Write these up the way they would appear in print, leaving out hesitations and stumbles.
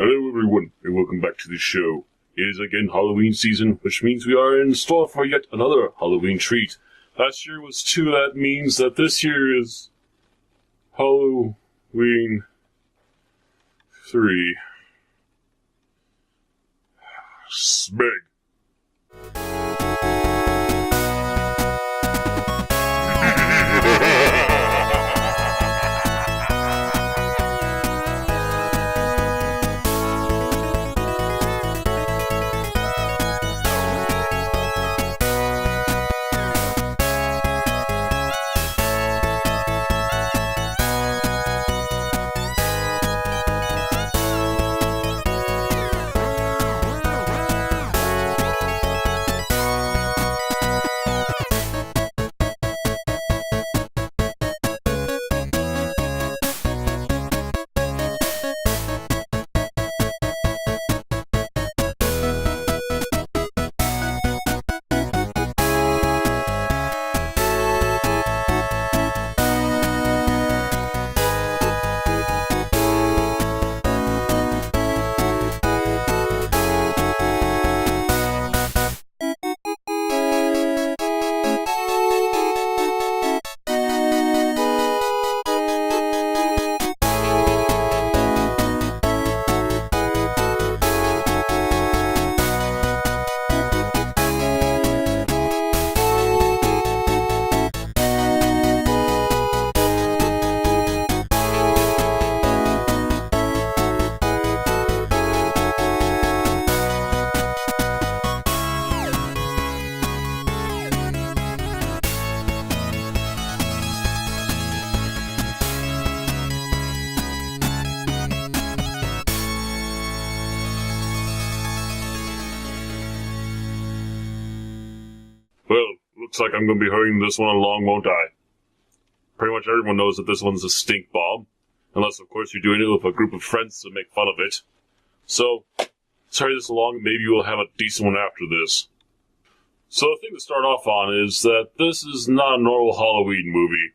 Hello everyone, and welcome back to the show. It is again Halloween season, which means we are in store for yet another Halloween treat. Last year was 2, that means that this year is Halloween 3. Smeg. Well, looks like I'm going to be hurrying this one along, won't I? Pretty much everyone knows that this one's a stink bomb. Unless, of course, you're doing it with a group of friends to make fun of it. So, let's hurry this along and maybe we'll have a decent one after this. So the thing to start off on is that this is not a normal Halloween movie.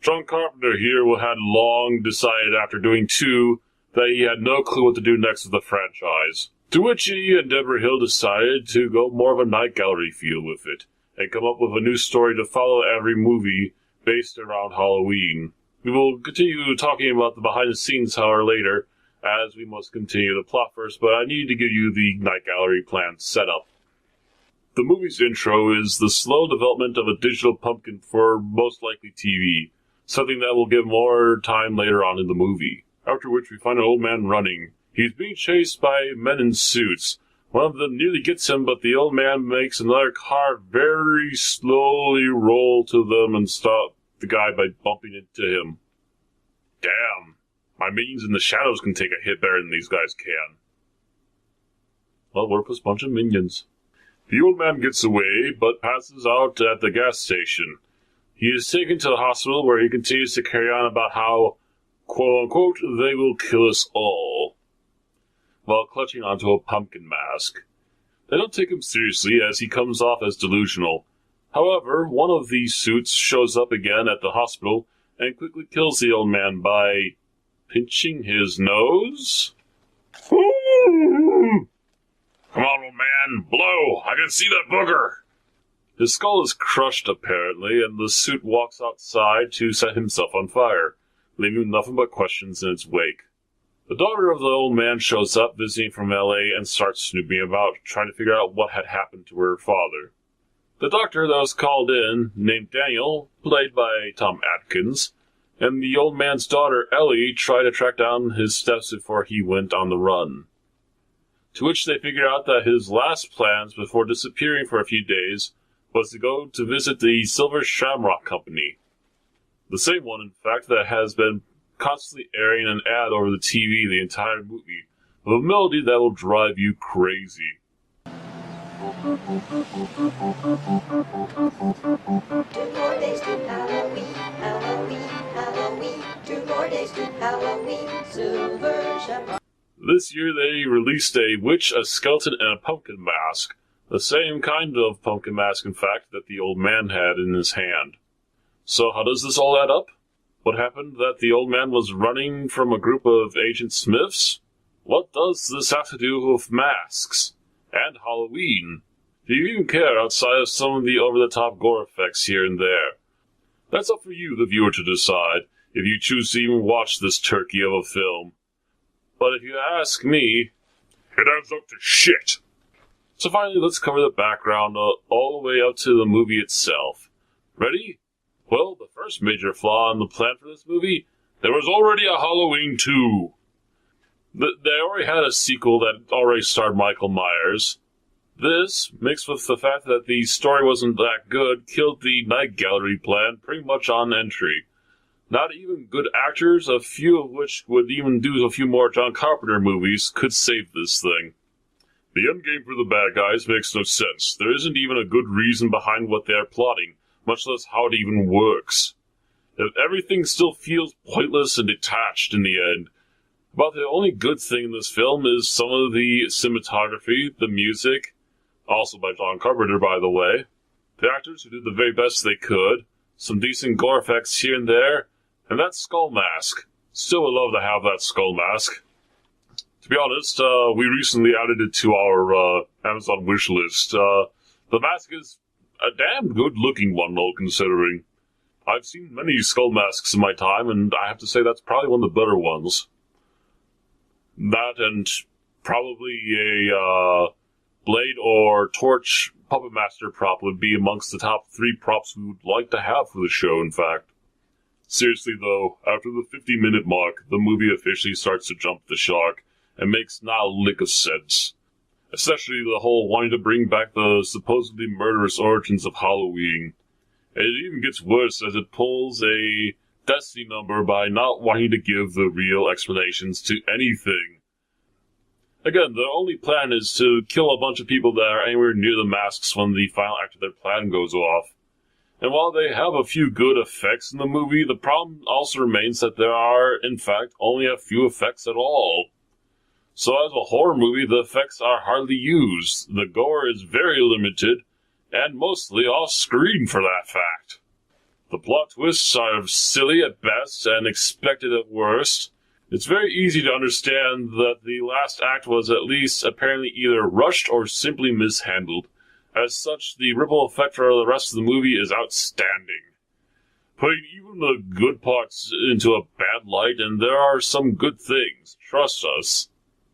John Carpenter here had long decided after doing 2 that he had no clue what to do next with the franchise. To which he and Deborah Hill decided to go more of a night gallery feel with it, and come up with a new story to follow every movie based around Halloween. We will continue talking about the behind-the-scenes, however, later, as we must continue the plot first, but I need to give you the night gallery plan setup. The movie's intro is the slow development of a digital pumpkin for most likely TV, something that will give more time later on in the movie. After which we find an old man running. He's being chased by men in suits. One of them nearly gets him, but the old man makes another car very slowly roll to them and stop the guy by bumping into him. Damn, my minions in the shadows can take a hit better than these guys can. Well, we're just a bunch of minions. The old man gets away, but passes out at the gas station. He is taken to the hospital where he continues to carry on about how, quote-unquote, they will kill us all, while clutching onto a pumpkin mask. They don't take him seriously as he comes off as delusional. However, one of these suits shows up again at the hospital and quickly kills the old man by pinching his nose? Come on, old man, blow! I can see that booger! His skull is crushed, apparently, and the suit walks outside to set himself on fire, leaving nothing but questions in its wake. The daughter of the old man shows up, visiting from L.A., and starts snooping about, trying to figure out what had happened to her father. The doctor that was called in, named Daniel, played by Tom Atkins, and the old man's daughter, Ellie, try to track down his steps before he went on the run. To which they figure out that his last plans before disappearing for a few days was to go to visit the Silver Shamrock Company. The same one, in fact, that has been constantly airing an ad over the TV the entire movie, with a melody that will drive you crazy. 2 more days to Halloween, Halloween, Halloween. 2 more days to Halloween, Silver Shamrock. This year they released a witch, a skeleton, and a pumpkin mask. The same kind of pumpkin mask, in fact, that the old man had in his hand. So how does this all add up? What happened that the old man was running from a group of Agent Smiths? What does this have to do with masks? And Halloween? Do you even care outside of some of the over-the-top gore effects here and there? That's up for you, the viewer, to decide, if you choose to even watch this turkey of a film. But if you ask me, it adds up to shit. So finally, let's cover the background all the way up to the movie itself. Ready? Well, the first major flaw in the plan for this movie, there was already a Halloween 2. They already had a sequel that already starred Michael Myers. This, mixed with the fact that the story wasn't that good, killed the Night Gallery plan pretty much on entry. Not even good actors, a few of which would even do a few more John Carpenter movies, could save this thing. The endgame for the bad guys makes no sense. There isn't even a good reason behind what they are plotting, much less how it even works. Everything still feels pointless and detached in the end. About the only good thing in this film is some of the cinematography, the music, also by John Carpenter, by the way, the actors who did the very best they could, some decent gore effects here and there, and that skull mask. Still would love to have that skull mask. To be honest, we recently added it to our Amazon wish list. The mask is a damn good-looking one, all considering. I've seen many skull masks in my time, and I have to say that's probably one of the better ones. That and probably a blade or torch puppet master prop would be amongst the top 3 props we would like to have for the show, in fact. Seriously though, after the 50-minute mark, the movie officially starts to jump the shark, and makes not a lick of sense. Especially the whole wanting to bring back the supposedly murderous origins of Halloween. And it even gets worse as it pulls a Destiny number by not wanting to give the real explanations to anything. Again, their only plan is to kill a bunch of people that are anywhere near the masks when the final act of their plan goes off. And while they have a few good effects in the movie, the problem also remains that there are, in fact, only a few effects at all. So as a horror movie, the effects are hardly used, the gore is very limited, and mostly off-screen for that fact. The plot twists are silly at best and expected at worst. It's very easy to understand that the last act was at least apparently either rushed or simply mishandled. As such, the ripple effect for the rest of the movie is outstanding, putting even the good parts into a bad light, and there are some good things, trust us.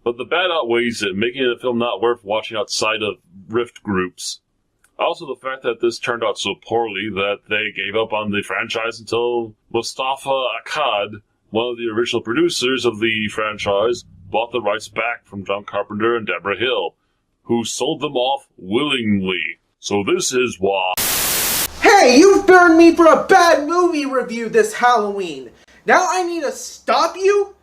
But the bad outweighs it, making the film not worth watching outside of rift groups. Also, the fact that this turned out so poorly that they gave up on the franchise until Mustafa Akkad, one of the original producers of the franchise, bought the rights back from John Carpenter and Deborah Hill, who sold them off willingly. So this is why... Hey, you burned me for a bad movie review this Halloween! Now I need to stop you?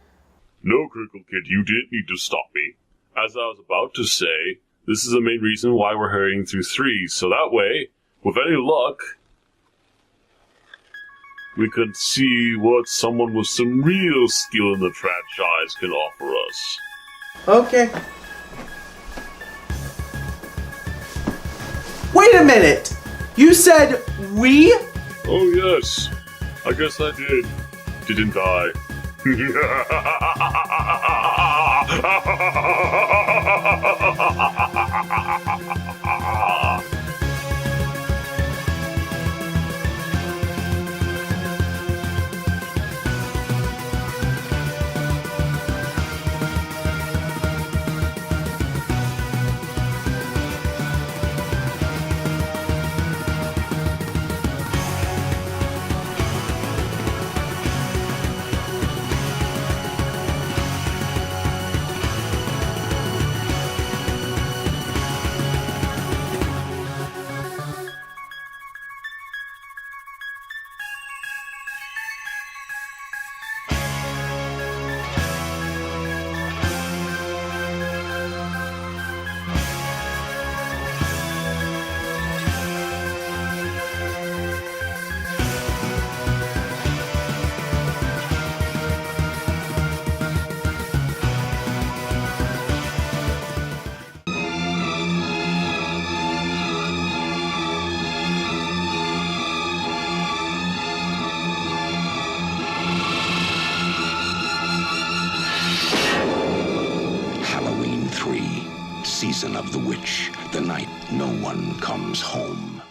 No, Crickle Kid, you didn't need to stop me. As I was about to say, this is the main reason why we're hurrying through 3, so that way, with any luck, we could see what someone with some real skill in the franchise can offer us. Okay. Wait a minute! You said we? Oh yes, I guess I did. Didn't I? 3, Season of the Witch, the night no one comes home.